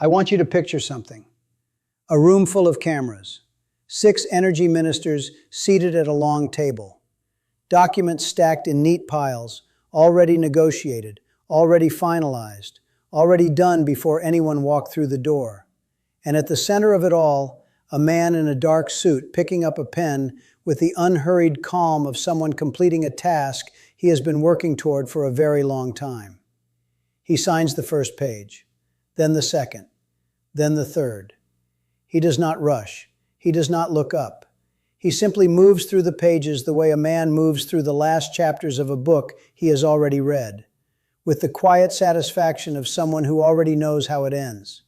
I want you to picture something. A room full of cameras. 6 energy ministers seated at a long table. Documents stacked in neat piles, already negotiated, already finalized, already done before anyone walked through the door. And at the center of it all, a man in a dark suit picking up a pen with the unhurried calm of someone completing a task he has been working toward for a very long time. He signs the first page, then the second, then the third. He does not rush. He does not look up. He simply moves through the pages the way a man moves through the last chapters of a book he has already read, with the quiet satisfaction of someone who already knows how it ends.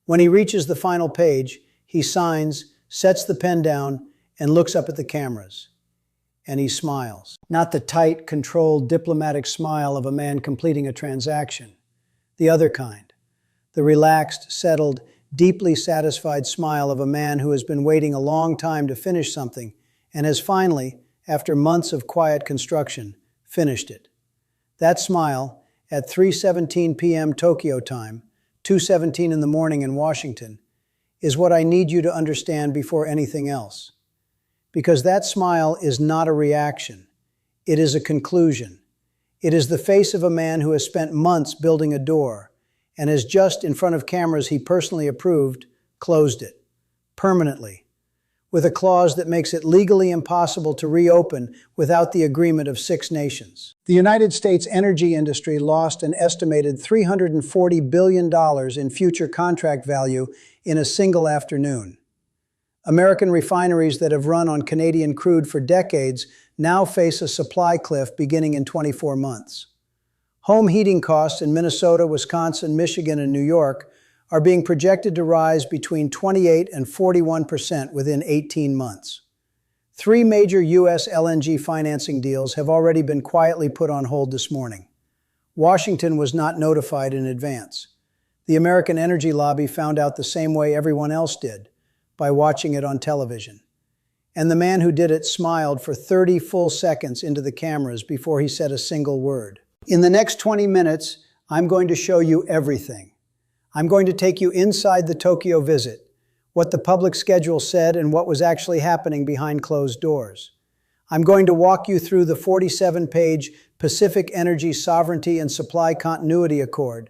When he reaches the final page, he signs, sets the pen down, and looks up at the cameras. And he smiles. Not the tight, controlled, diplomatic smile of a man completing a transaction. The other kind. The relaxed, settled, deeply satisfied smile of a man who has been waiting a long time to finish something and has finally, after months of quiet construction, finished it. That smile, at 3:17 p.m. Tokyo time, 2:17 in the morning in Washington, is what I need you to understand before anything else. Because that smile is not a reaction. It is a conclusion. It is the face of a man who has spent months building a door and has just, in front of cameras he personally approved, closed it, permanently, with a clause that makes it legally impossible to reopen without the agreement of 6 nations. The United States energy industry lost an estimated $340 billion in future contract value in a single afternoon. American refineries that have run on Canadian crude for decades now face a supply cliff beginning in 24 months. Home heating costs in Minnesota, Wisconsin, Michigan, and New York are being projected to rise between 28% and 41% within 18 months. 3 major U.S. LNG financing deals have already been quietly put on hold this morning. Washington was not notified in advance. The American energy lobby found out the same way everyone else did, by watching it on television. And the man who did it smiled for 30 full seconds into the cameras before he said a single word. In the next 20 minutes, I'm going to show you everything. I'm going to take you inside the Tokyo visit, what the public schedule said and what was actually happening behind closed doors. I'm going to walk you through the 47-page Pacific Energy Sovereignty and Supply Continuity Accord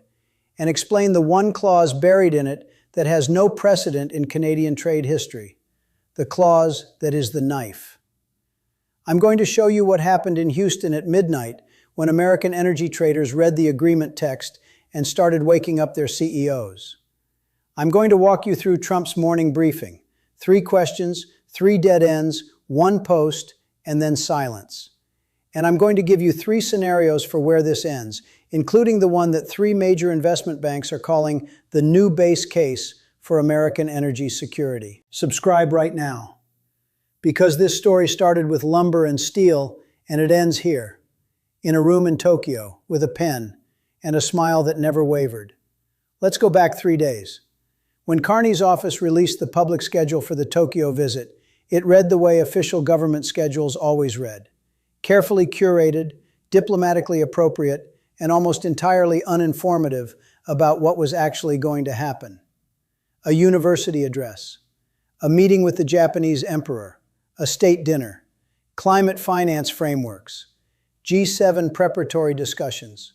and explain the one clause buried in it that has no precedent in Canadian trade history, the clause that is the knife. I'm going to show you what happened in Houston at midnight when American energy traders read the agreement text and started waking up their CEOs. I'm going to walk you through Trump's morning briefing. 3 questions, 3 dead ends, 1 post, and then silence. And I'm going to give you 3 scenarios for where this ends, including the one that 3 major investment banks are calling the new base case for American energy security. Subscribe right now. Because this story started with lumber and steel, and it ends here, in a room in Tokyo, with a pen and a smile that never wavered. Let's go back 3 days. When Carney's office released the public schedule for the Tokyo visit, it read the way official government schedules always read. Carefully curated, diplomatically appropriate, and almost entirely uninformative about what was actually going to happen. A university address, a meeting with the Japanese emperor, a state dinner, climate finance frameworks, G7 preparatory discussions,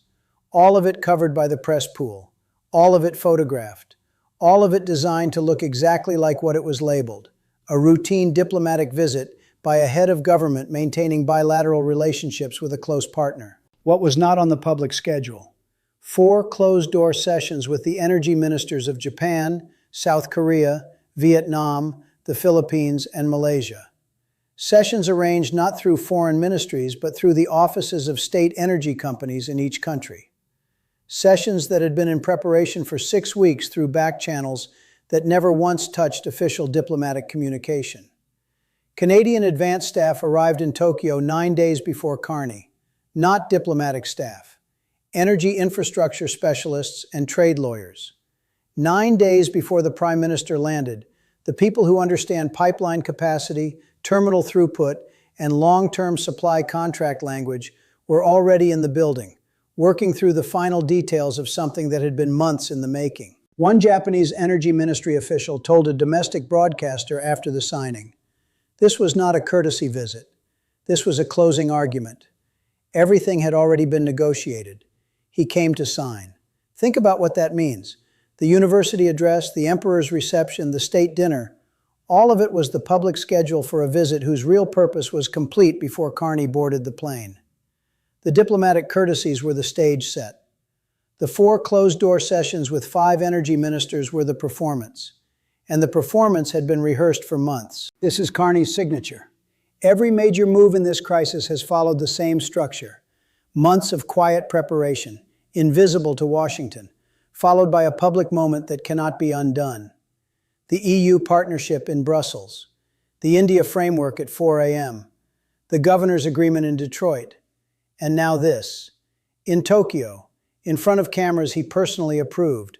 all of it covered by the press pool, all of it photographed, all of it designed to look exactly like what it was labeled, a routine diplomatic visit by a head of government maintaining bilateral relationships with a close partner. What was not on the public schedule? 4 closed-door sessions with the energy ministers of Japan, South Korea, Vietnam, the Philippines, and Malaysia. Sessions arranged not through foreign ministries, but through the offices of state energy companies in each country. Sessions that had been in preparation for 6 weeks through back channels that never once touched official diplomatic communication. Canadian advance staff arrived in Tokyo 9 days before Carney, not diplomatic staff, energy infrastructure specialists and trade lawyers. 9 days before the Prime Minister landed, the people who understand pipeline capacity, terminal throughput, and long-term supply contract language were already in the building, working through the final details of something that had been months in the making. One Japanese energy ministry official told a domestic broadcaster after the signing, "This was not a courtesy visit. This was a closing argument. Everything had already been negotiated. He came to sign." Think about what that means. The university address, the emperor's reception, the state dinner, all of it was the public schedule for a visit whose real purpose was complete before Carney boarded the plane. The diplomatic courtesies were the stage set. The 4 closed-door sessions with 5 energy ministers were the performance. And the performance had been rehearsed for months. This is Carney's signature. Every major move in this crisis has followed the same structure. Months of quiet preparation, invisible to Washington, followed by a public moment that cannot be undone. The EU partnership in Brussels, the India framework at 4 a.m., the governor's agreement in Detroit, and now this. In Tokyo, in front of cameras he personally approved,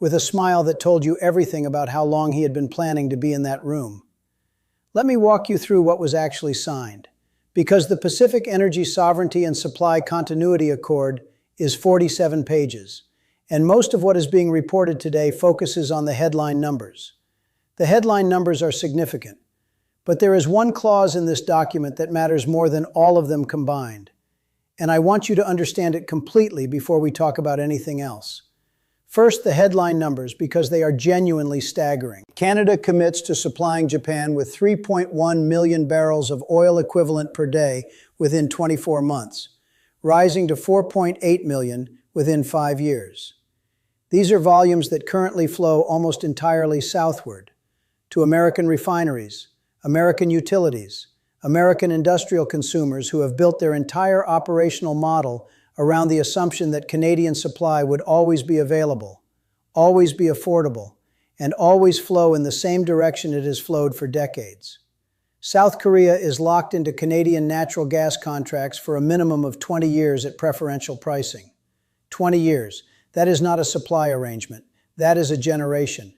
with a smile that told you everything about how long he had been planning to be in that room. Let me walk you through what was actually signed, because the Pacific Energy Sovereignty and Supply Continuity Accord is 47 pages, and most of what is being reported today focuses on the headline numbers. The headline numbers are significant, but there is one clause in this document that matters more than all of them combined, and I want you to understand it completely before we talk about anything else. First, the headline numbers, because they are genuinely staggering. Canada commits to supplying Japan with 3.1 million barrels of oil equivalent per day within 24 months, rising to 4.8 million within 5 years. These are volumes that currently flow almost entirely southward, to American refineries, American utilities, American industrial consumers who have built their entire operational model around the assumption that Canadian supply would always be available, always be affordable, and always flow in the same direction it has flowed for decades. South Korea is locked into Canadian natural gas contracts for a minimum of 20 years at preferential pricing. 20 years. That is not a supply arrangement. That is a generation.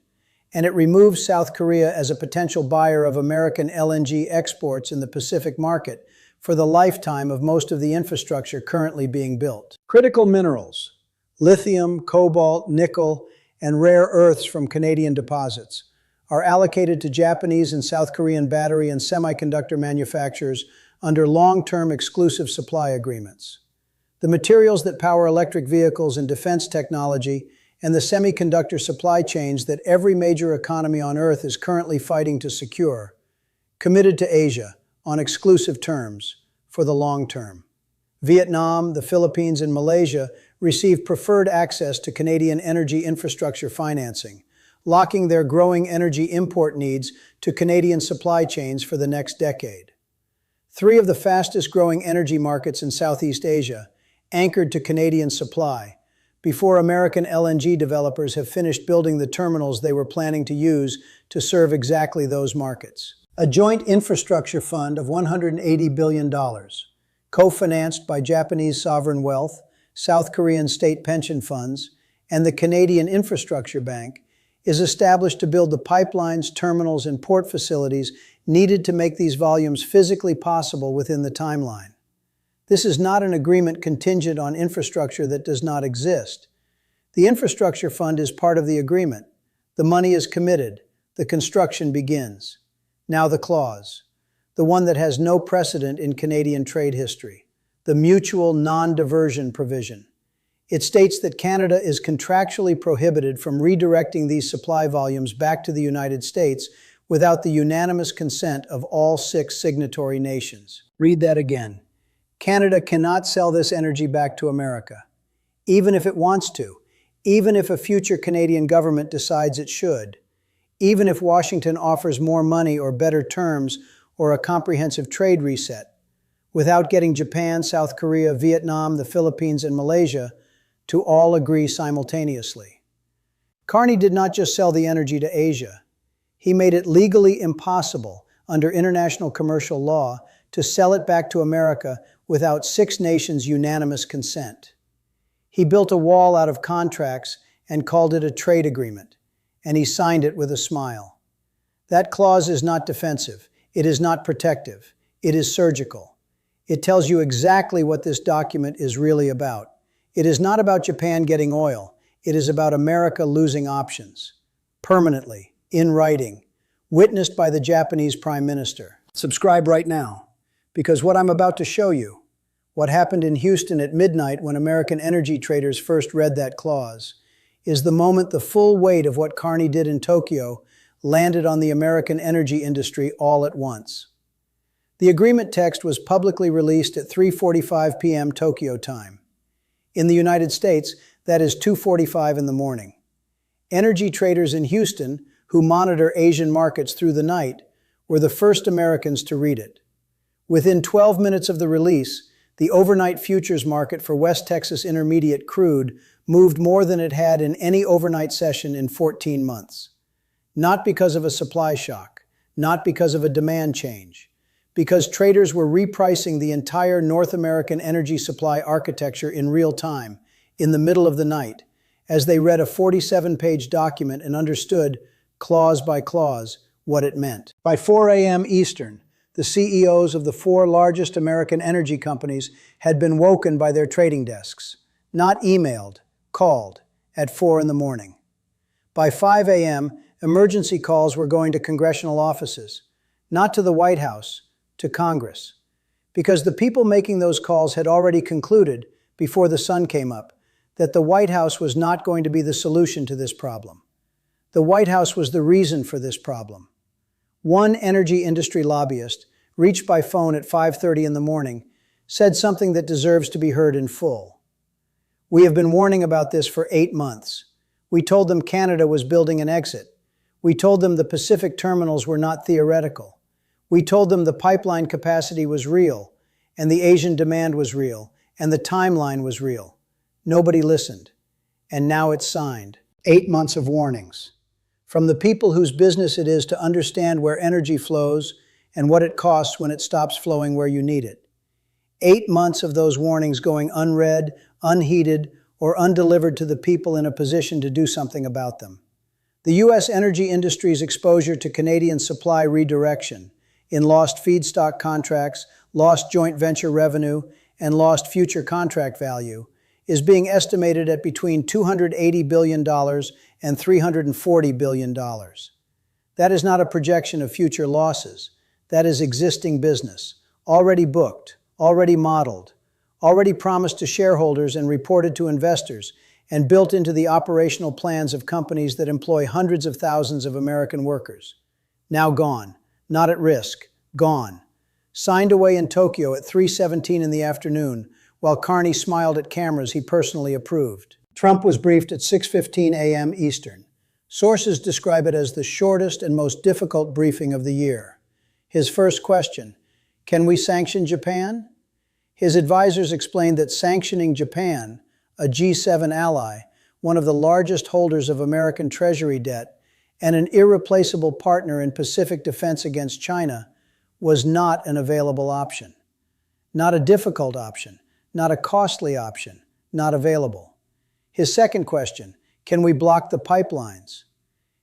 And it removes South Korea as a potential buyer of American LNG exports in the Pacific market for the lifetime of most of the infrastructure currently being built. Critical minerals, lithium, cobalt, nickel, and rare earths from Canadian deposits, are allocated to Japanese and South Korean battery and semiconductor manufacturers under long-term exclusive supply agreements. The materials that power electric vehicles and defense technology and the semiconductor supply chains that every major economy on Earth is currently fighting to secure, committed to Asia on exclusive terms for the long term. Vietnam, the Philippines, and Malaysia receive preferred access to Canadian energy infrastructure financing, locking their growing energy import needs to Canadian supply chains for the next decade. 3 of the fastest growing energy markets in Southeast Asia, anchored to Canadian supply, before American LNG developers have finished building the terminals they were planning to use to serve exactly those markets. A joint infrastructure fund of $180 billion, co-financed by Japanese sovereign wealth, South Korean state pension funds, and the Canadian Infrastructure Bank, is established to build the pipelines, terminals, and port facilities needed to make these volumes physically possible within the timeline. This is not an agreement contingent on infrastructure that does not exist. The infrastructure fund is part of the agreement. The money is committed. The construction begins. Now the clause, the one that has no precedent in Canadian trade history, the mutual non-diversion provision. It states that Canada is contractually prohibited from redirecting these supply volumes back to the United States without the unanimous consent of all 6 signatory nations. Read that again. Canada cannot sell this energy back to America, even if it wants to, even if a future Canadian government decides it should, even if Washington offers more money or better terms or a comprehensive trade reset, without getting Japan, South Korea, Vietnam, the Philippines, and Malaysia to all agree simultaneously. Carney did not just sell the energy to Asia. He made it legally impossible under international commercial law to sell it back to America without 6 nations' unanimous consent. He built a wall out of contracts and called it a trade agreement, and he signed it with a smile. That clause is not defensive. It is not protective. It is surgical. It tells you exactly what this document is really about. It is not about Japan getting oil. It is about America losing options, permanently, in writing, witnessed by the Japanese Prime Minister. Subscribe right now, because what I'm about to show you, what happened in Houston at midnight when American energy traders first read that clause, is the moment the full weight of what Carney did in Tokyo landed on the American energy industry all at once. The agreement text was publicly released at 3:45 p.m. Tokyo time. In the United States, that is 2:45 in the morning. Energy traders in Houston, who monitor Asian markets through the night, were the first Americans to read it. Within 12 minutes of the release, the overnight futures market for West Texas Intermediate crude moved more than it had in any overnight session in 14 months. Not because of a supply shock, not because of a demand change, because traders were repricing the entire North American energy supply architecture in real time, in the middle of the night, as they read a 47-page document and understood, clause by clause, what it meant. By 4 a.m. Eastern, the CEOs of the 4 largest American energy companies had been woken by their trading desks, not emailed, called, at 4 in the morning. By 5 a.m., emergency calls were going to congressional offices, not to the White House, to Congress, because the people making those calls had already concluded, before the sun came up, that the White House was not going to be the solution to this problem. The White House was the reason for this problem. One energy industry lobbyist, reached by phone at 5:30 in the morning, said something that deserves to be heard in full. "We have been warning about this for 8 months. We told them Canada was building an exit. We told them the Pacific terminals were not theoretical. We told them the pipeline capacity was real, and the Asian demand was real, and the timeline was real. Nobody listened. And now it's signed." 8 months of warnings. From the people whose business it is to understand where energy flows and what it costs when it stops flowing where you need it. 8 months of those warnings going unread, unheeded, or undelivered to the people in a position to do something about them. The U.S. energy industry's exposure to Canadian supply redirection, in lost feedstock contracts, lost joint venture revenue, and lost future contract value, is being estimated at between $280 billion and $340 billion. That is not a projection of future losses. That is existing business, already booked, already modeled, already promised to shareholders and reported to investors, and built into the operational plans of companies that employ hundreds of thousands of American workers. Now gone, not at risk, gone. Signed away in Tokyo at 3:17 in the afternoon, while Carney smiled at cameras he personally approved. Trump was briefed at 6:15 a.m. Eastern. Sources describe it as the shortest and most difficult briefing of the year. His first question, "Can we sanction Japan?" His advisors explained that sanctioning Japan, a G7 ally, one of the largest holders of American Treasury debt, and an irreplaceable partner in Pacific defense against China, was not an available option. Not a difficult option, not a costly option, not available. His second question, "Can we block the pipelines?"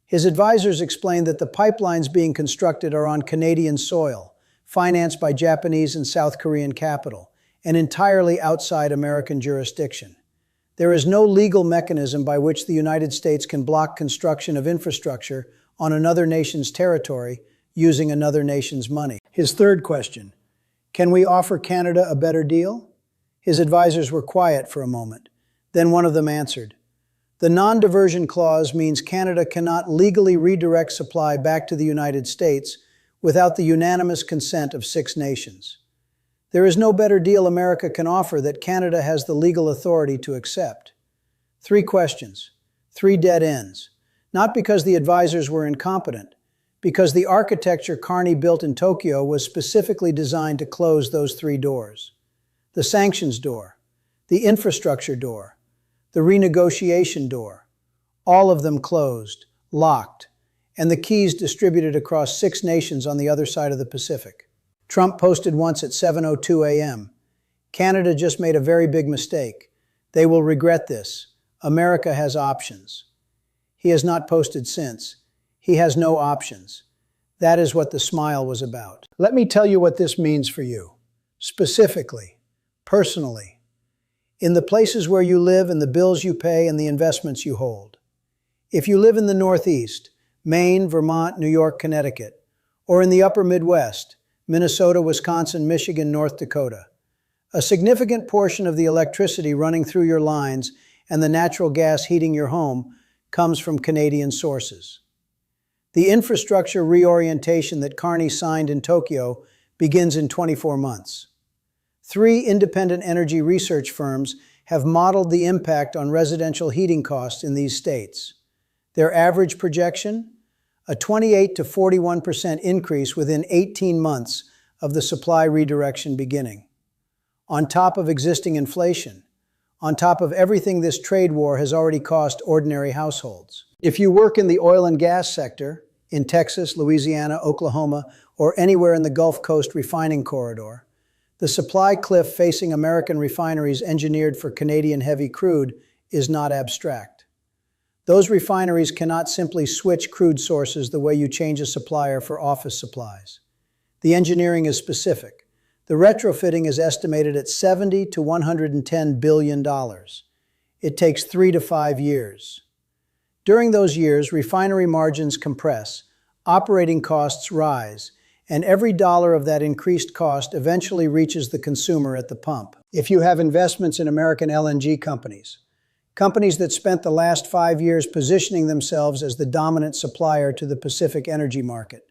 His advisors explained that the pipelines being constructed are on Canadian soil, financed by Japanese and South Korean capital, and entirely outside American jurisdiction. There is no legal mechanism by which the United States can block construction of infrastructure on another nation's territory using another nation's money. His third question, "Can we offer Canada a better deal?" His advisors were quiet for a moment. Then one of them answered, "The non-diversion clause means Canada cannot legally redirect supply back to the United States without the unanimous consent of 6 nations. There is no better deal America can offer that Canada has the legal authority to accept." 3 questions, 3 dead ends. Not because the advisors were incompetent, because the architecture Carney built in Tokyo was specifically designed to close those 3 doors. The sanctions door, the infrastructure door, the renegotiation door, all of them closed, locked, and the keys distributed across 6 nations on the other side of the Pacific. Trump posted once at 7:02 a.m., "Canada just made a very big mistake. They will regret this. America has options." He has not posted since. He has no options. That is what the smile was about. Let me tell you what this means for you, specifically, personally. in the places where you live and the bills you pay and the investments you hold. If you live in the Northeast, Maine, Vermont, New York, Connecticut, or in the upper Midwest, Minnesota, Wisconsin, Michigan, North Dakota, a significant portion of the electricity running through your lines and the natural gas heating your home comes from Canadian sources. The infrastructure reorientation that Carney signed in Tokyo begins in 24 months. 3 independent energy research firms have modeled the impact on residential heating costs in these states. Their average projection? A 28 to 41% increase within 18 months of the supply redirection beginning. On top of existing inflation, on top of everything this trade war has already cost ordinary households. If you work in the oil and gas sector, in Texas, Louisiana, Oklahoma, or anywhere in the Gulf Coast refining corridor, the supply cliff facing American refineries engineered for Canadian heavy crude is not abstract. Those refineries cannot simply switch crude sources the way you change a supplier for office supplies. The engineering is specific. The retrofitting is estimated at $70 to $110 billion. It takes 3 to 5 years. During those years, refinery margins compress, operating costs rise, and every dollar of that increased cost eventually reaches the consumer at the pump. If you have investments in American LNG companies that spent the last 5 years positioning themselves as the dominant supplier to the Pacific energy market,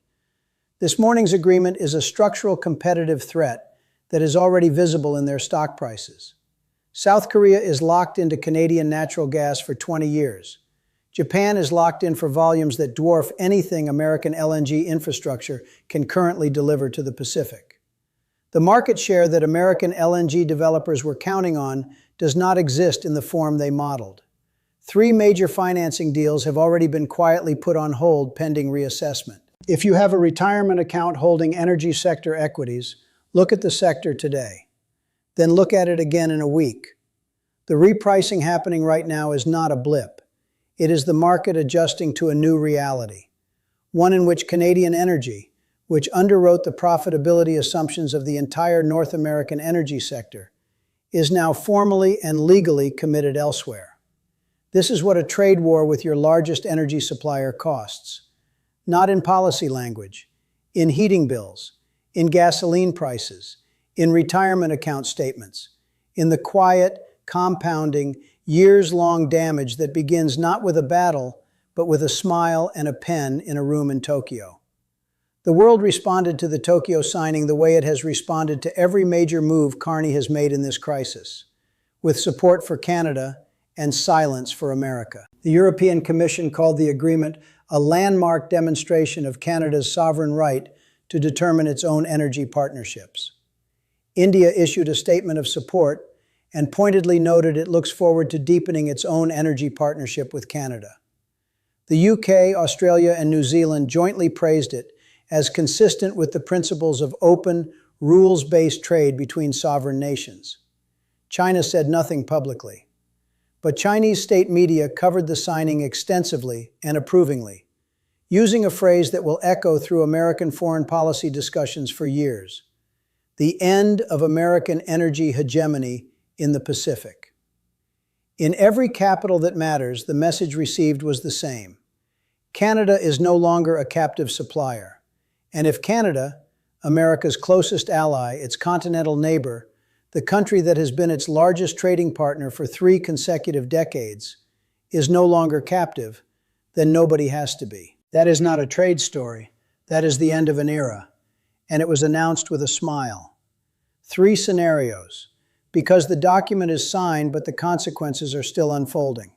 this morning's agreement is a structural competitive threat that is already visible in their stock prices. South Korea is locked into Canadian natural gas for 20 years. Japan is locked in for volumes that dwarf anything American LNG infrastructure can currently deliver to the Pacific. The market share that American LNG developers were counting on does not exist in the form they modeled. 3 major financing deals have already been quietly put on hold pending reassessment. If you have a retirement account holding energy sector equities, look at the sector today. Then look at it again in a week. The repricing happening right now is not a blip. It is the market adjusting to a new reality, one in which Canadian energy, which underwrote the profitability assumptions of the entire North American energy sector, is now formally and legally committed elsewhere. This is what a trade war with your largest energy supplier costs. Not in policy language, in heating bills, in gasoline prices, in retirement account statements, in the quiet, compounding, years-long damage that begins not with a battle, but with a smile and a pen in a room in Tokyo. The world responded to the Tokyo signing the way it has responded to every major move Carney has made in this crisis, with support for Canada and silence for America. The European Commission called the agreement a landmark demonstration of Canada's sovereign right to determine its own energy partnerships. India issued a statement of support and pointedly noted it looks forward to deepening its own energy partnership with Canada. The UK, Australia, and New Zealand jointly praised it as consistent with the principles of open, rules-based trade between sovereign nations. China said nothing publicly, but Chinese state media covered the signing extensively and approvingly, using a phrase that will echo through American foreign policy discussions for years: the end of American energy hegemony in the Pacific. In every capital that matters, the message received was the same. Canada is no longer a captive supplier. And if Canada, America's closest ally, its continental neighbor, the country that has been its largest trading partner for 3 consecutive decades, is no longer captive, then nobody has to be. That is not a trade story. That is the end of an era. And it was announced with a smile. 3 scenarios. Because the document is signed, but the consequences are still unfolding.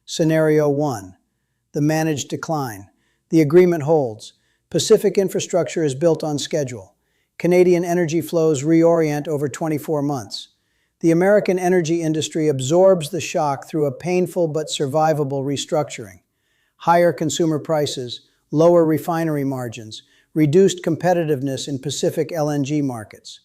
Scenario 1, the managed decline. The agreement holds. Pacific infrastructure is built on schedule. Canadian energy flows reorient over 24 months. The American energy industry absorbs the shock through a painful but survivable restructuring. Higher consumer prices, lower refinery margins, reduced competitiveness in Pacific LNG markets.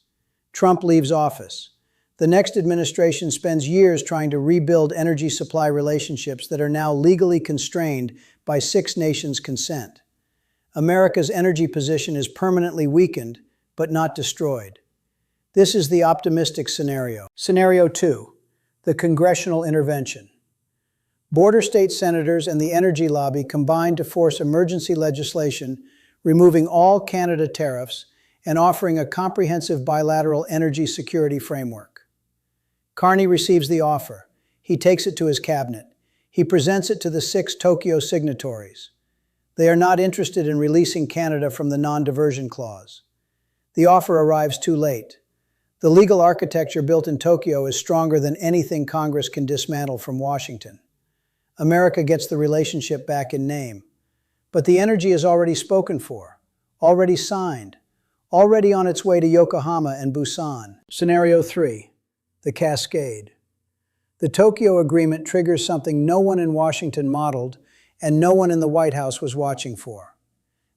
Trump leaves office. The next administration spends years trying to rebuild energy supply relationships that are now legally constrained by 6 nations' consent. America's energy position is permanently weakened, but not destroyed. This is the optimistic scenario. Scenario 2, The congressional intervention. Border state senators and the energy lobby combined to force emergency legislation, removing all Canada tariffs and offering a comprehensive bilateral energy security framework. Carney receives the offer. He takes it to his cabinet. He presents it to the 6 Tokyo signatories. They are not interested in releasing Canada from the non-diversion clause. The offer arrives too late. The legal architecture built in Tokyo is stronger than anything Congress can dismantle from Washington. America gets the relationship back in name. But the energy is already spoken for, already signed, already on its way to Yokohama and Busan. Scenario 3, the cascade. The Tokyo Agreement triggers something no one in Washington modeled and no one in the White House was watching for.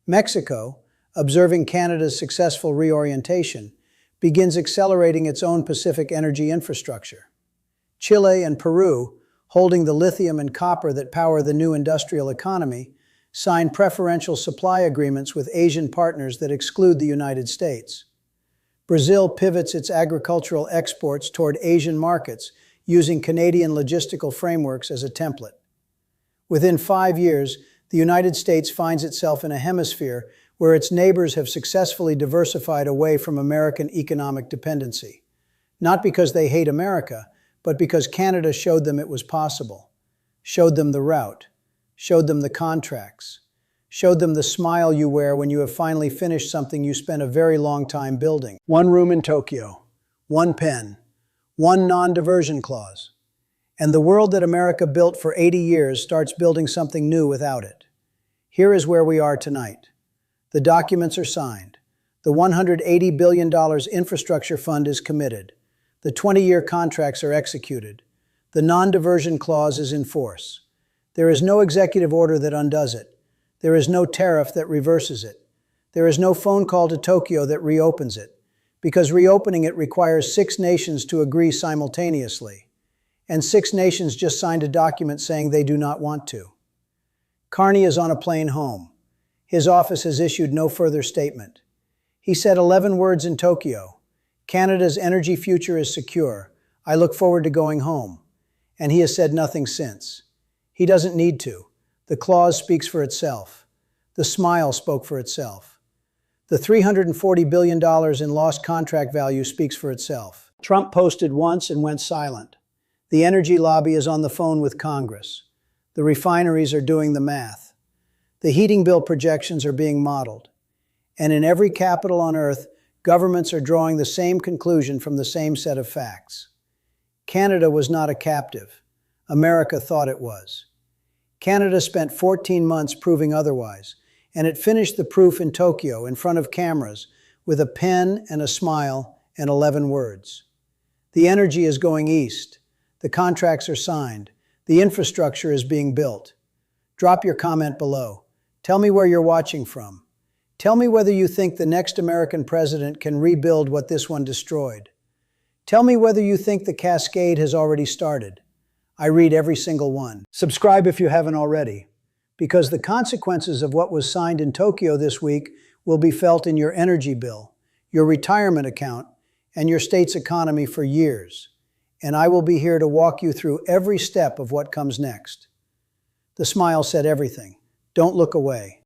Mexico, observing Canada's successful reorientation, begins accelerating its own Pacific energy infrastructure. Chile and Peru, holding the lithium and copper that power the new industrial economy, sign preferential supply agreements with Asian partners that exclude the United States. Brazil pivots its agricultural exports toward Asian markets using Canadian logistical frameworks as a template. Within 5 years, the United States finds itself in a hemisphere where its neighbors have successfully diversified away from American economic dependency. Not because they hate America, but because Canada showed them it was possible, showed them the route, showed them the contracts, showed them the smile you wear when you have finally finished something you spent a very long time building. 1 room in Tokyo, 1 pen, 1 non-diversion clause. And the world that America built for 80 years starts building something new without it. Here is where we are tonight. The documents are signed. The $180 billion infrastructure fund is committed. The 20-year contracts are executed. The non-diversion clause is in force. There is no executive order that undoes it. There is no tariff that reverses it. There is no phone call to Tokyo that reopens it, because reopening it requires 6 nations to agree simultaneously. And 6 nations just signed a document saying they do not want to. Carney is on a plane home. His office has issued no further statement. He said 11 words in Tokyo. Canada's energy future is secure. I look forward to going home. And he has said nothing since. He doesn't need to. The clause speaks for itself. The smile spoke for itself. The $340 billion in lost contract value speaks for itself. Trump posted once and went silent. The energy lobby is on the phone with Congress. The refineries are doing the math. The heating bill projections are being modeled. And in every capital on earth, governments are drawing the same conclusion from the same set of facts. Canada was not a captive. America thought it was. Canada spent 14 months proving otherwise, and it finished the proof in Tokyo in front of cameras with a pen and a smile and 11 words. The energy is going east. The contracts are signed. The infrastructure is being built. Drop your comment below. Tell me where you're watching from. Tell me whether you think the next American president can rebuild what this one destroyed. Tell me whether you think the cascade has already started. I read every single one. Subscribe if you haven't already, because the consequences of what was signed in Tokyo this week will be felt in your energy bill, your retirement account, and your state's economy for years. And I will be here to walk you through every step of what comes next. The smile said everything. Don't look away.